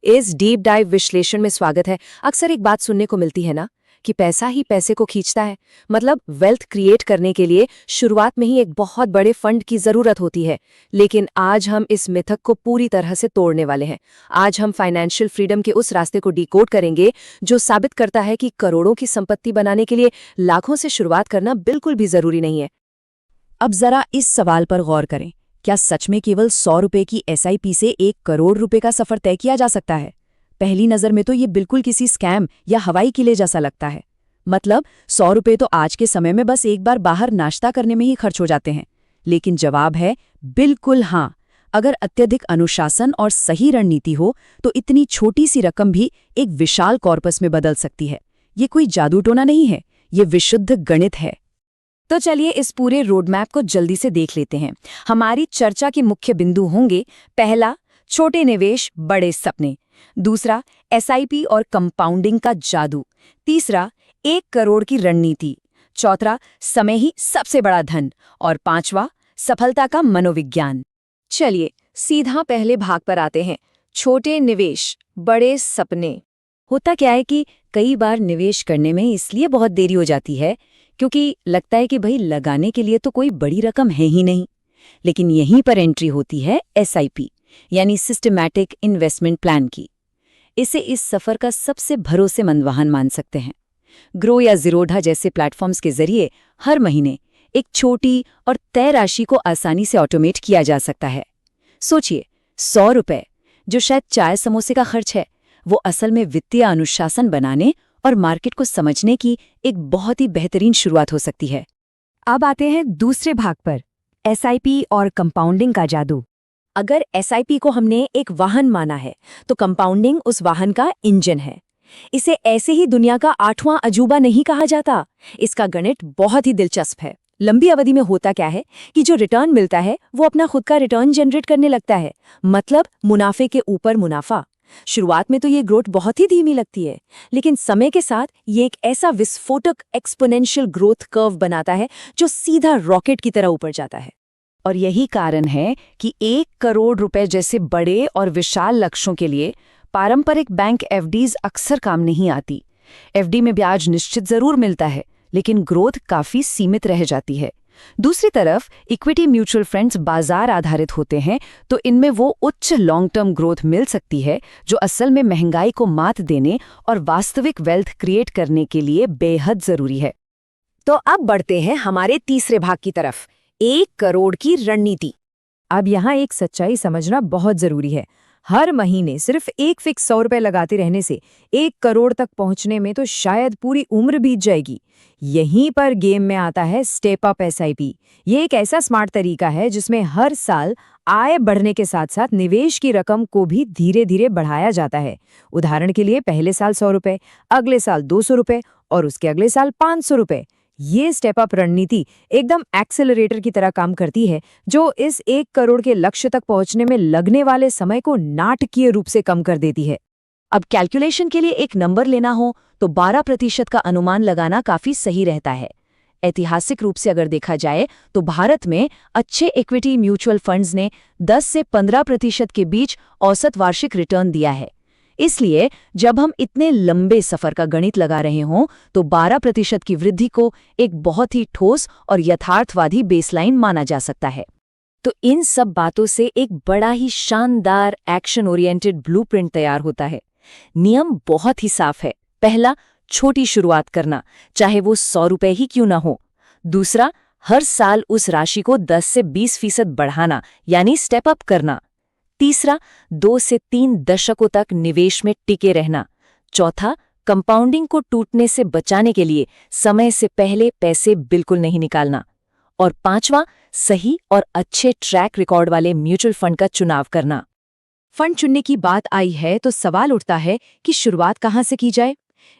इस deep dive विश्लेषण में स्वागत है। अक्सर एक बात सुनने को मिलती है ना कि पैसा ही पैसे को खींचता है। मतलब वेल्थ क्रिएट करने के लिए शुरुआत में ही एक बहुत बड़े फंड की जरूरत होती है। लेकिन आज हम इस मिथक को पूरी तरह से तोड़ने वाले हैं। आज हम फाइनेंशियल फ्रीडम के उस रास्ते को डिकोड करेंगे जो साबित करता है कि करोड़ों की संपत्ति बनाने के लिए लाखों से शुरुआत करना बिल्कुल भी जरूरी नहीं है। अब जरा इस सवाल पर गौर करें, क्या सच में केवल 100 रुपए की एसआईपी से 1 करोड़ रुपए का सफर तय किया जा सकता है? पहली नजर में तो ये बिल्कुल किसी स्कैम या हवाई किले जैसा लगता है। मतलब 100 रुपए तो आज के समय में बस एक बार बाहर नाश्ता करने में ही खर्च हो जाते हैं। लेकिन जवाब है बिल्कुल हाँ। अगर अत्यधिक अनुशासन और सही रणनीति हो तो इतनी छोटी सी रकम भी एक विशाल कॉर्पस में बदल सकती है। ये कोई जादू टोना नहीं है, ये विशुद्ध गणित है। तो चलिए इस पूरे रोडमैप को जल्दी से देख लेते हैं। हमारी चर्चा के मुख्य बिंदु होंगे, पहला, छोटे निवेश बड़े सपने। दूसरा, एसआईपी और कंपाउंडिंग का जादू। तीसरा, 1 करोड़ की रणनीति। चौथा, समय ही सबसे बड़ा धन। और पांचवा, सफलता का मनोविज्ञान। चलिए सीधा पहले भाग पर आते हैं, छोटे निवेश बड़े सपने। होता क्या है कि कई बार निवेश करने में इसलिए बहुत देरी हो जाती है क्योंकि लगता है कि भाई लगाने के लिए तो कोई बड़ी रकम है ही नहीं। लेकिन यहीं पर एंट्री होती है एसआईपी यानी सिस्टमैटिक इन्वेस्टमेंट प्लान की। इसे इस सफर का सबसे भरोसेमंद वाहन मान सकते हैं। ग्रो या ज़ीरोधा जैसे प्लेटफॉर्म्स के जरिए हर महीने एक छोटी और तय राशि को आसानी से ऑटोमेट किया जा सकता है। सोचिए, 100 रुपए जो शायद चाय समोसे का खर्च है, वो असल में वित्तीय अनुशासन बनाने और मार्केट को समझने की एक बहुत ही बेहतरीन शुरुआत हो सकती है। अब आते हैं दूसरे भाग पर, एसआईपी और कंपाउंडिंग का जादू। अगर एसआईपी को हमने एक वाहन माना है तो कंपाउंडिंग उस वाहन का इंजन है। इसे ऐसे ही दुनिया का 8वां अजूबा नहीं कहा जाता। इसका गणित बहुत ही दिलचस्प है। लंबी अवधि में होता क्या है कि जो रिटर्न मिलता है वो अपना खुद का रिटर्न जनरेट करने लगता है। मतलब मुनाफे के ऊपर मुनाफा। शुरुआत में तो ये ग्रोथ बहुत ही धीमी लगती है, लेकिन समय के साथ ये एक ऐसा विस्फोटक एक्सपोनेंशियल ग्रोथ कर्व बनाता है जो सीधा रॉकेट की तरह ऊपर जाता है। और यही कारण है कि 1 करोड़ रुपए जैसे बड़े और विशाल लक्ष्यों के लिए पारंपरिक बैंक एफडीज अक्सर काम नहीं आती। एफडी में ब्याज निश्चित जरूर मिलता है, लेकिन ग्रोथ काफी सीमित रह जाती है। दूसरी तरफ इक्विटी म्यूचुअल फंड्स बाजार आधारित होते हैं, तो इनमें वो उच्च लॉन्ग टर्म ग्रोथ मिल सकती है जो असल में महंगाई को मात देने और वास्तविक वेल्थ क्रिएट करने के लिए बेहद जरूरी है। तो अब बढ़ते हैं हमारे तीसरे भाग की तरफ, 1 करोड़ की रणनीति। अब यहाँ एक सच्चाई समझना बहुत जरूरी है। हर महीने सिर्फ एक फिक्स 100 रुपए लगाते रहने से 1 करोड़ तक पहुंचने में तो शायद पूरी उम्र बीत जाएगी। यहीं पर गेम में आता है स्टेप अप एसआईपी। ये एक ऐसा स्मार्ट तरीका है जिसमें हर साल आय बढ़ने के साथ साथ निवेश की रकम को भी धीरे धीरे बढ़ाया जाता है। उदाहरण के लिए पहले साल 100 रुपए, अगले साल 200 रुपए और उसके अगले साल 500 रुपए। ये स्टेप अप रणनीति एकदम एक्सेलरेटर की तरह काम करती है, जो इस 1 करोड़ के लक्ष्य तक पहुंचने में लगने वाले समय को नाटकीय रूप से कम कर देती है। अब कैलकुलेशन के लिए एक नंबर लेना हो तो 12% का अनुमान लगाना काफी सही रहता है। ऐतिहासिक रूप से अगर देखा जाए तो भारत में अच्छे इक्विटी म्यूचुअल फंड्स ने 10 से 15% के बीच औसत वार्षिक रिटर्न दिया है। इसलिए जब हम इतने लंबे सफर का गणित लगा रहे हों तो 12% की वृद्धि को एक बहुत ही ठोस और यथार्थवादी बेसलाइन माना जा सकता है। तो इन सब बातों से एक बड़ा ही शानदार एक्शन ओरिएंटेड ब्लूप्रिंट तैयार होता है। नियम बहुत ही साफ है। पहला, छोटी शुरुआत करना, चाहे वो 100 रुपए ही क्यों ना हो। दूसरा, हर साल उस राशि को 10 से 20% बढ़ाना यानी स्टेप अप करना। तीसरा, 2 से 3 दशकों तक निवेश में टिके रहना। चौथा, कंपाउंडिंग को टूटने से बचाने के लिए समय से पहले पैसे बिल्कुल नहीं निकालना। और पांचवा, सही और अच्छे ट्रैक रिकॉर्ड वाले म्यूचुअल फंड का चुनाव करना। फंड चुनने की बात आई है तो सवाल उठता है कि शुरुआत कहाँ से की जाए।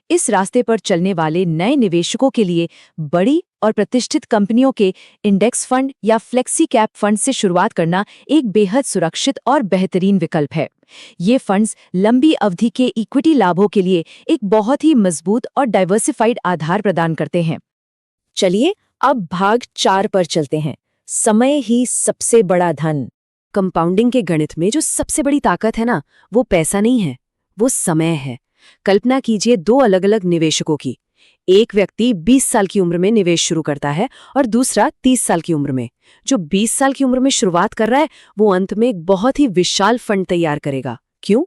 इस रास्ते पर चलने वाले नए निवेशकों के लिए बड़ी और प्रतिष्ठित कंपनियों के इंडेक्स फंड या फ्लेक्सी कैप फंड से शुरुआत करना एक बेहद सुरक्षित और बेहतरीन विकल्प है। ये फंड्स लंबी अवधि के इक्विटी लाभों के लिए एक बहुत ही मजबूत और डाइवर्सिफाइड आधार प्रदान करते हैं। चलिए अब भाग 4 पर चलते हैं, समय ही सबसे बड़ा धन। कंपाउंडिंग के गणित में जो सबसे बड़ी ताकत है ना, वो पैसा नहीं है, वो समय है। कल्पना कीजिए 2 अलग-अलग निवेशकों की। एक व्यक्ति 20 साल की उम्र में निवेश शुरू करता है और दूसरा 30 साल की उम्र में। जो 20 साल की उम्र में शुरुआत कर रहा है, वो अंत में एक बहुत ही विशाल फंड तैयार करेगा। क्यों?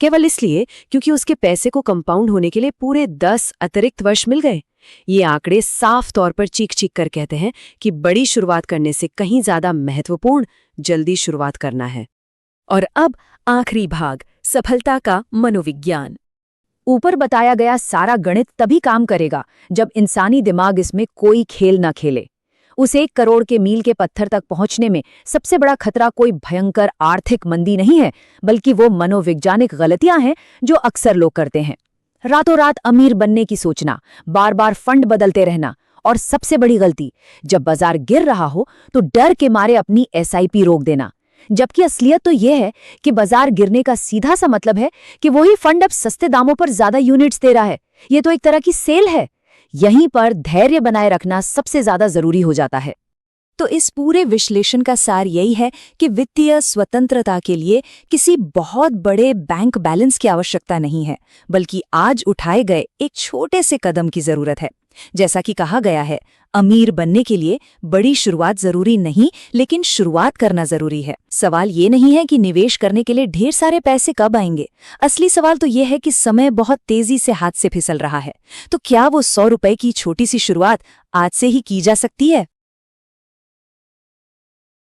केवल इसलिए क्योंकि उसके पैसे को कंपाउंड होने के लिए पूरे 10 अतिरिक्त वर्ष मिल गए। ये आंकड़े साफ तौर पर चीख-चीख कर कहते हैं कि बड़ी शुरुआत करने से कहीं ज्यादा महत्वपूर्ण जल्दी शुरुआत करना है। और अब आखिरी भाग, सफलता का मनोविज्ञान। ऊपर बताया गया सारा गणित तभी काम करेगा जब इंसानी दिमाग इसमें कोई खेल न खेले। उस 1 करोड़ के मील के पत्थर तक पहुंचने में सबसे बड़ा खतरा कोई भयंकर आर्थिक मंदी नहीं है, बल्कि वो मनोवैज्ञानिक गलतियां हैं जो अक्सर लोग करते हैं। रातों रात अमीर बनने की सोचना, बार बार फंड बदलते रहना, और सबसे बड़ी गलती, जब बाजार गिर रहा हो तो डर के मारे अपनी एसआईपी रोक देना। जबकि असलियत तो यह है कि बाजार गिरने का सीधा सा मतलब है कि वही फंड अब सस्ते दामों पर ज्यादा यूनिट्स दे रहा है। ये तो एक तरह की सेल है। यहीं पर धैर्य बनाए रखना सबसे ज्यादा जरूरी हो जाता है। तो इस पूरे विश्लेषण का सार यही है कि वित्तीय स्वतंत्रता के लिए किसी बहुत बड़े बैंक बैलेंस की आवश्यकता नहीं है, बल्कि आज उठाए गए एक छोटे से कदम की जरूरत है। जैसा कि कहा गया है, अमीर बनने के लिए बड़ी शुरुआत जरूरी नहीं, लेकिन शुरुआत करना जरूरी है। सवाल ये नहीं है कि निवेश करने के लिए ढेर सारे पैसे कब आएंगे। असली सवाल तो ये है कि समय बहुत तेजी से हाथ से फिसल रहा है। तो क्या वो 100 रुपए की छोटी सी शुरुआत आज से ही की जा सकती है?